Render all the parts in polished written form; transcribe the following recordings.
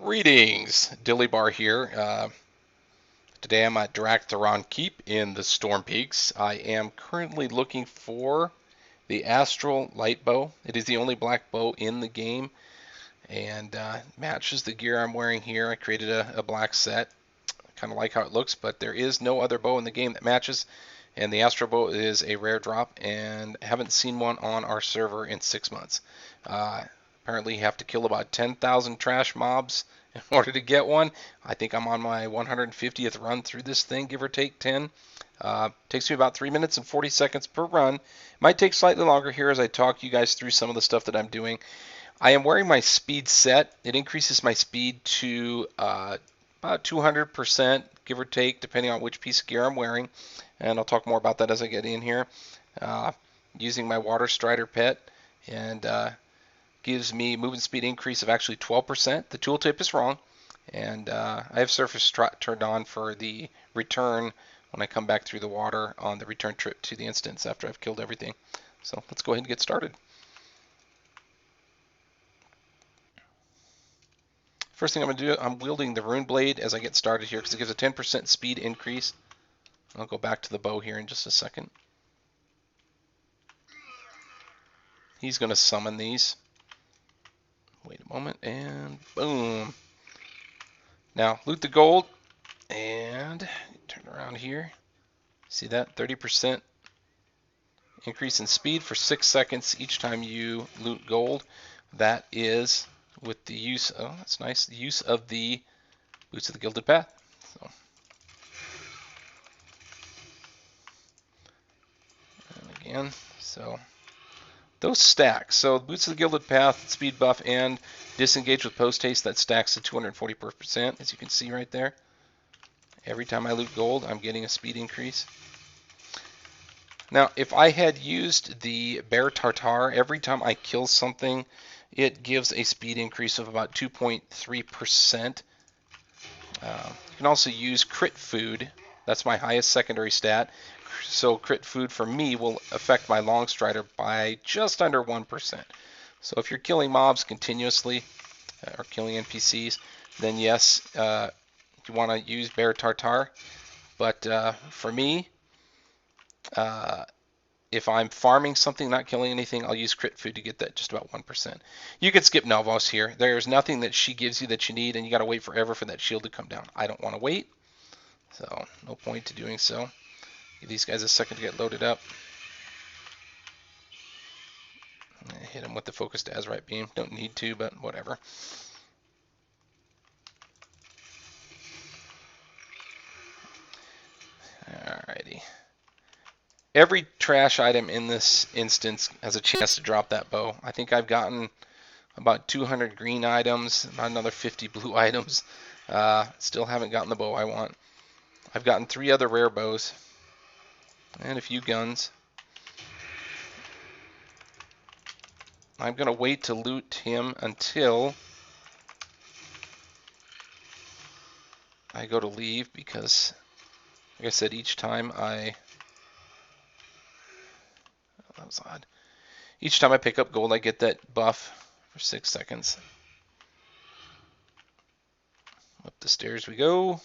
Greetings, Dillybar here. Today I'm at Drak'Tharon Keep in the Storm Peaks. I am currently looking for the Astral Light Bow. It is the only black bow in the game and matches the gear I'm wearing here. I created a black set. I kind of like how it looks, but there is no other bow in the game that matches. And the Astral Bow is a rare drop, and haven't seen one on our server in 6 months. Uh, Apparently, you have to kill about 10,000 trash mobs in order to get one. I think I'm on my 150th run through this thing, give or take 10. Takes me about 3 minutes and 40 seconds per run. Might take slightly longer here as I talk you guys through some of the stuff that I'm doing. I am wearing my speed set. It increases my speed to about 200%, give or take, depending on which piece of gear I'm wearing. And I'll talk more about that as I get in here. Using my Water Strider pet, and gives me movement speed increase of actually 12%. The tooltip is wrong, and I have surface turned on for the return when I come back through the water on the return trip to the instance after I've killed everything. So let's go ahead and get started. First thing I'm going to do, I'm wielding the Rune Blade as I get started here because it gives a 10% speed increase. I'll go back to the bow here in just a second. He's going to summon these. Wait a moment, and boom. Now, loot the gold, and turn around here. See that? 30% increase in speed for 6 seconds each time you loot gold. That is with the use, oh, that's nice, the use of the Boots of the Gilded Path. So, and again, so those stack. So Boots of the Gilded Path, speed buff, and disengage with post haste, that stacks to 240%, as you can see right there. Every time I loot gold, I'm getting a speed increase. Now, if I had used the Bear Tartar, every time I kill something, it gives a speed increase of about 2.3%. You can also use Crit Food. That's my highest secondary stat. So Crit Food for me will affect my Long Strider by just under 1%. So if you're killing mobs continuously, or killing NPCs, then yes, you want to use Bear Tartar. But for me, if I'm farming something, not killing anything, I'll use Crit Food to get that just about 1%. You can skip Novos here. There's nothing that she gives you that you need, and you got to wait forever for that shield to come down. I don't want to wait, so no point to doing so. Give these guys a second to get loaded up. Hit them with the focused Azurite beam. Don't need to, but whatever. Alrighty. Every trash item in this instance has a chance to drop that bow. I think I've gotten about 200 green items, about another 50 blue items. Still haven't gotten the bow I want. I've gotten 3 other rare bows and a few guns. I'm going to wait to loot him until I go to leave because, like I said, each time that was odd. Each time I pick up gold, I get that buff for 6 seconds. Up the stairs we go.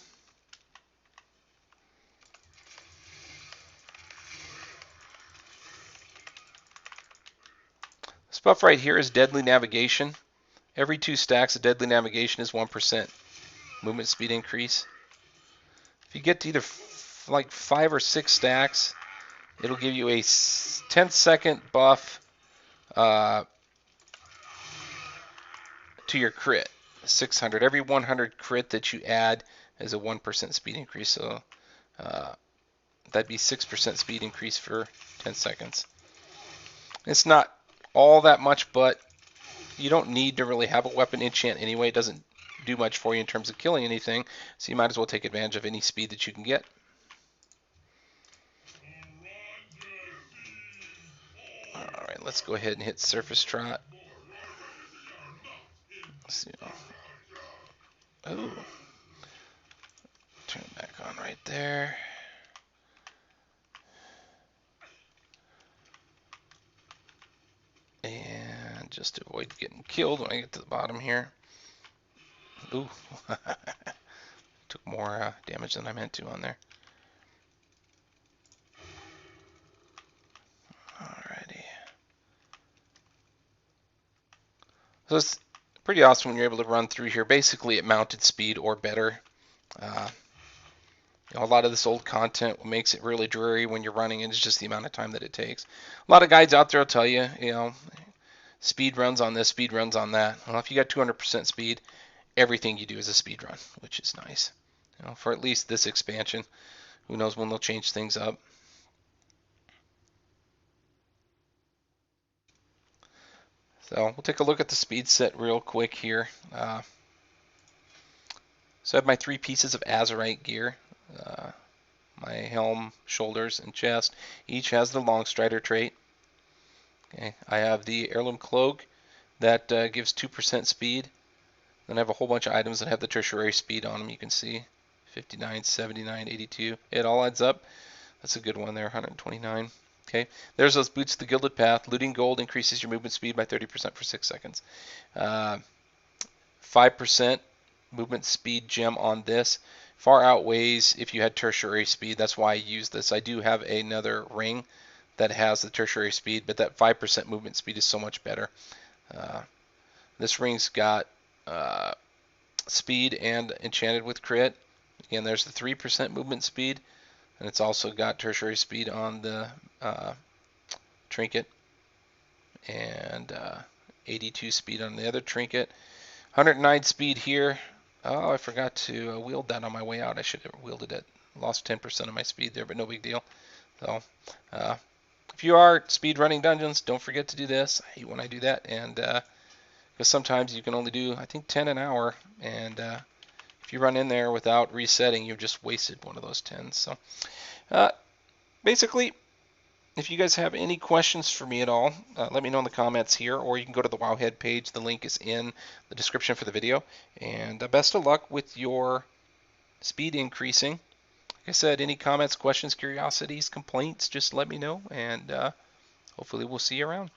This buff right here is Deadly Navigation. Every 2 stacks of Deadly Navigation is 1% movement speed increase. If you get to either like 5 or 6 stacks, it'll give you a 10-second buff to your crit. 600. Every 100 crit that you add is a 1% speed increase. So that'd be 6% speed increase for 10 seconds. It's not all that much, but you don't need to really have a weapon enchant anyway. It doesn't do much for you in terms of killing anything, so you might as well take advantage of any speed that you can get. Alright, let's go ahead and hit Surface Trot. Let's see. Oh. Turn it back on right there. And just to avoid getting killed when I get to the bottom here. Ooh. Took more damage than I meant to on there. Alrighty. So it's pretty awesome when you're able to run through here, basically at mounted speed or better. Uh, a lot of this old content makes it really dreary when you're running, and it's just the amount of time that it takes. A lot of guides out there will tell you, speed runs on this, speed runs on that. Well, if you got 200% speed, everything you do is a speed run, which is nice. For at least this expansion. Who knows when they'll change things up. So we'll take a look at the speed set real quick here. So I have my 3 pieces of Azurite gear. My helm, shoulders, and chest. Each has the long strider trait. Okay, I have the heirloom cloak that gives 2% speed. Then I have a whole bunch of items that have the tertiary speed on them. You can see 59, 79, 82. It all adds up. That's a good one there, 129. Okay, there's those boots of the Gilded Path. Looting gold increases your movement speed by 30% for 6 seconds. 5% movement speed gem on this. Far outweighs if you had tertiary speed. That's why I use this. I do have another ring that has the tertiary speed, but that 5% movement speed is so much better. This ring's got speed and enchanted with crit. Again, there's the 3% movement speed, and it's also got tertiary speed on the trinket, and 82 speed on the other trinket. 109 speed here. Oh, I forgot to wield that on my way out. I should have wielded it. Lost 10% of my speed there, but no big deal. So, if you are speed running dungeons, don't forget to do this. I hate when I do that, and because sometimes you can only do, I think, 10 an hour, and if you run in there without resetting, you've just wasted one of those 10s. So, basically, if you guys have any questions for me at all, let me know in the comments here, or you can go to the Wowhead page. The link is in the description for the video. And best of luck with your speed increasing. Like I said, any comments, questions, curiosities, complaints, just let me know, and hopefully we'll see you around.